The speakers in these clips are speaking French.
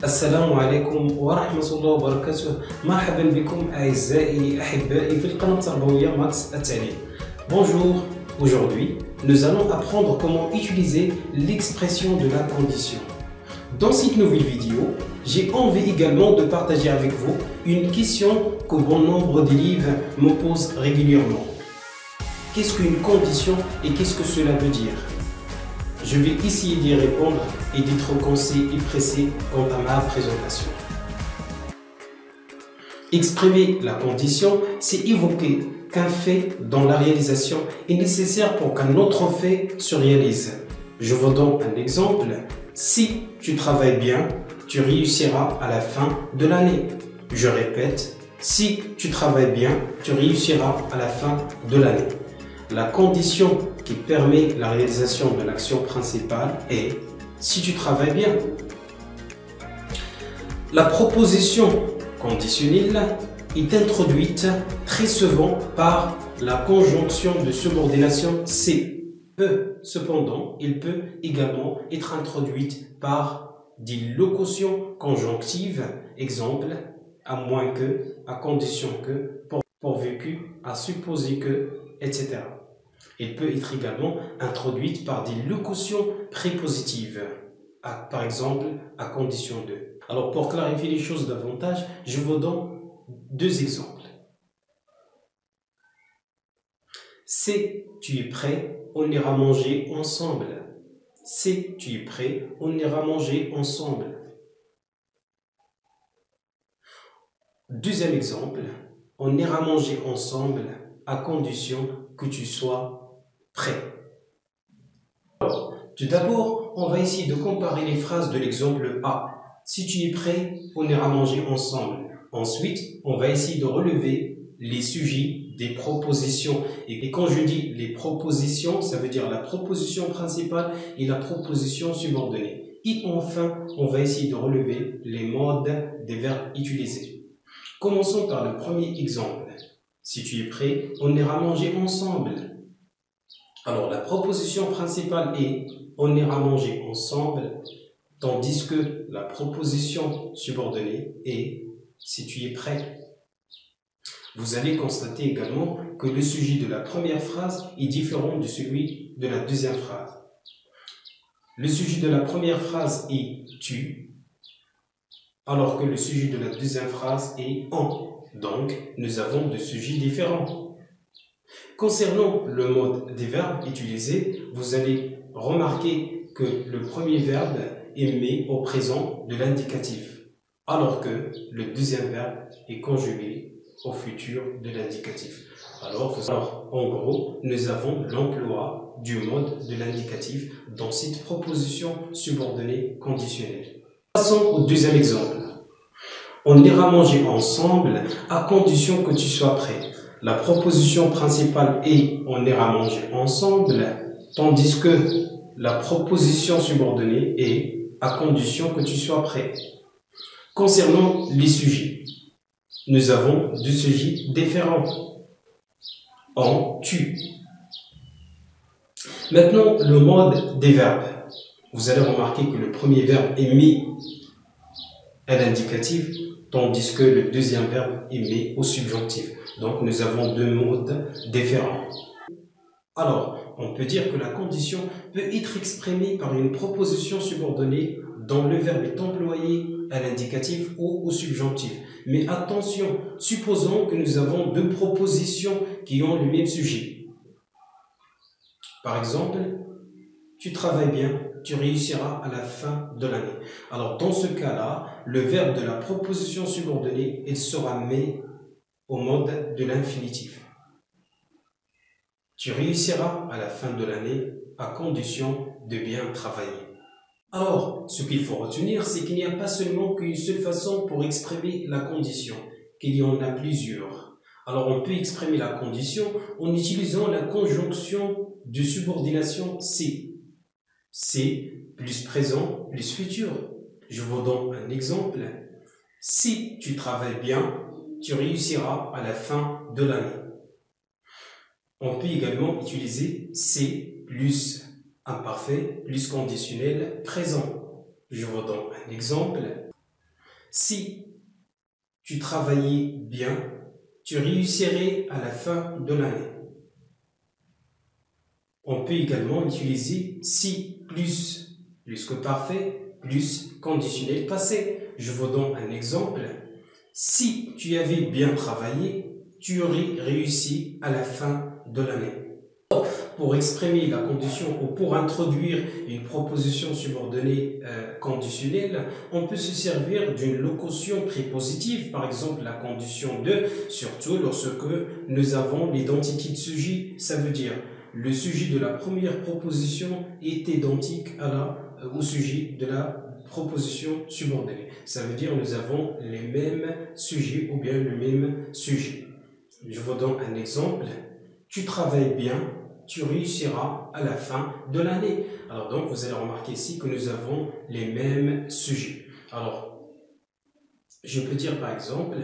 السلام عليكم ورحمة الله وبركاته. مرحبا بكم أعزائي أحبائي في القناة التربوية ماكس التعليم. Bonjour, aujourd'hui nous allons apprendre comment utiliser l'expression de la condition. Dans cette nouvelle vidéo, j'ai envie également de partager avec vous une question que bon nombre d'élèves me posent régulièrement. Qu'est-ce qu'une condition et qu'est-ce que cela veut dire? Je vais essayer d'y répondre et d'être concis et précis quant à ma présentation. Exprimer la condition, c'est évoquer qu'un fait dans la réalisation est nécessaire pour qu'un autre fait se réalise. Je vous donne un exemple. Si tu travailles bien, tu réussiras à la fin de l'année. Je répète, si tu travailles bien, tu réussiras à la fin de l'année. La condition qui permet la réalisation de l'action principale est « si tu travailles bien ». La proposition conditionnelle est introduite très souvent par la conjonction de subordination « c'est ». Cependant, elle peut également être introduite par des locutions conjonctives, exemple « à moins que »,« à condition que »,« pourvu que »,« à supposer que », etc. Elle peut être également introduite par des locutions prépositives, par exemple à condition de. Alors pour clarifier les choses davantage, je vous donne deux exemples. Si tu es prêt, on ira manger ensemble. Si tu es prêt, on ira manger ensemble. Deuxième exemple, on ira manger ensemble à condition que tu sois prêt. Alors, tout d'abord, on va essayer de comparer les phrases de l'exemple A. Si tu es prêt, on ira manger ensemble. Ensuite, on va essayer de relever les sujets des propositions. Et quand je dis les propositions, ça veut dire la proposition principale et la proposition subordonnée. Et enfin, on va essayer de relever les modes des verbes utilisés. Commençons par le premier exemple. Si tu es prêt, on ira manger ensemble. Alors, la proposition principale est « on ira manger ensemble », tandis que la proposition subordonnée est « si tu es prêt ». Vous allez constater également que le sujet de la première phrase est différent de celui de la deuxième phrase. Le sujet de la première phrase est « tu », alors que le sujet de la deuxième phrase est « on ». Donc, nous avons deux sujets différents. Concernant le mode des verbes utilisés, vous allez remarquer que le premier verbe est mis au présent de l'indicatif, alors que le deuxième verbe est conjugué au futur de l'indicatif. Alors, en gros, nous avons l'emploi du mode de l'indicatif dans cette proposition subordonnée conditionnelle. Passons au deuxième exemple. On ira manger ensemble à condition que tu sois prêt. La proposition principale est « on ira manger ensemble », tandis que la proposition subordonnée est « à condition que tu sois prêt ». Concernant les sujets, nous avons deux sujets différents. On, tu. Maintenant, le mode des verbes. Vous allez remarquer que le premier verbe est mis à l'indicatif, tandis que le deuxième verbe est mis au subjonctif. Donc, nous avons deux modes différents. Alors, on peut dire que la condition peut être exprimée par une proposition subordonnée dont le verbe est employé à l'indicatif ou au subjonctif. Mais attention, supposons que nous avons deux propositions qui ont le même sujet. Par exemple, tu travailles bien, tu réussiras à la fin de l'année. Alors, dans ce cas-là, le verbe de la proposition subordonnée, il sera mis au mode de l'infinitif. Tu réussiras à la fin de l'année à condition de bien travailler. Alors, ce qu'il faut retenir, c'est qu'il n'y a pas seulement qu'une seule façon pour exprimer la condition, qu'il y en a plusieurs. Alors, on peut exprimer la condition en utilisant la conjonction de subordination « c'est ». C'est plus présent, plus futur. Je vous donne un exemple. Si tu travailles bien, tu réussiras à la fin de l'année. On peut également utiliser c'est plus imparfait, plus conditionnel, présent. Je vous donne un exemple. Si tu travaillais bien, tu réussirais à la fin de l'année. On peut également utiliser si plus que parfait, plus conditionnel passé. Je vous donne un exemple. Si tu avais bien travaillé, tu aurais réussi à la fin de l'année. Pour exprimer la condition ou pour introduire une proposition subordonnée conditionnelle, on peut se servir d'une locution prépositive, par exemple la condition de, surtout lorsque nous avons l'identité de sujet. Ça veut dire le sujet de la première proposition est identique au sujet de la proposition subordonnée. Ça veut dire nous avons les mêmes sujets ou bien le même sujet. Je vous donne un exemple. Tu travailles bien, tu réussiras à la fin de l'année. Alors donc, vous allez remarquer ici que nous avons les mêmes sujets. Alors, je peux dire par exemple,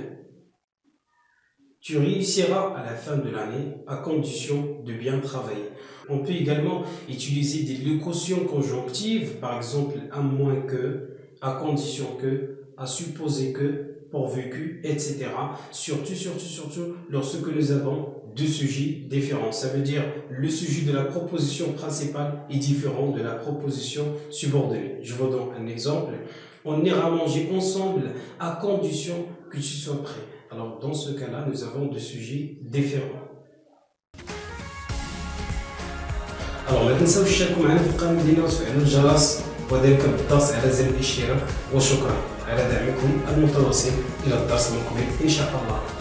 tu réussiras à la fin de l'année à condition de bien travailler. On peut également utiliser des locutions conjonctives, par exemple, à moins que, à condition que, à supposer que, pourvu que, etc. Surtout lorsque nous avons deux sujets différents. Ça veut dire le sujet de la proposition principale est différent de la proposition subordonnée. Je vous donne un exemple. On ira manger ensemble à condition que tu sois prêt. Alors dans ce cas-là, nous avons deux sujets différents. Alors ما تنسوش تشاركوا معنا في القناة ديالنا وتفعلوا الجرس وذلك بالضغط على زر الاشتراك وشكرا على دعمكم المتواصل. إلى الدرس المقبل إن شاء الله.